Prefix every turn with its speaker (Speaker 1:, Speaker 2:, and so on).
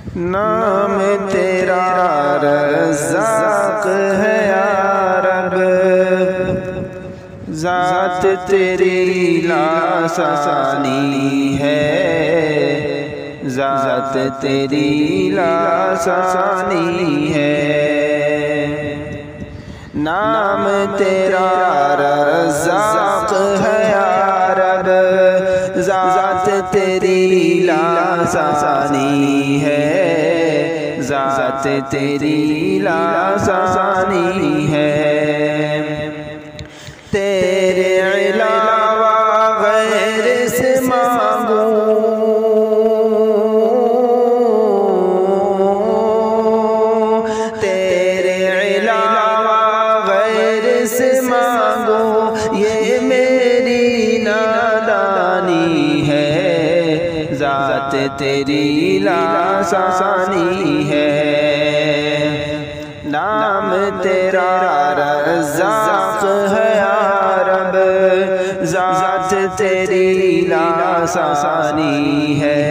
Speaker 1: نام تیرا رزاق ہے یا رب، ذات تیری لاسانی ہے، ذات تیری لاسانی ہے۔ نام تیرا رزاق ہے یا رب، ذات تیری لاسانی ہے، ذات تیری لاسانی ہے۔ تیرے علاوہ غیر سے مانگوں، تیرے علاوہ غیر سے مانگوں، یہ میری نادانی ہے، ذات تیری لاسانی ہے۔ نام تیرا رزاق ہے یا رب، ذات تیری لاسانی ہے،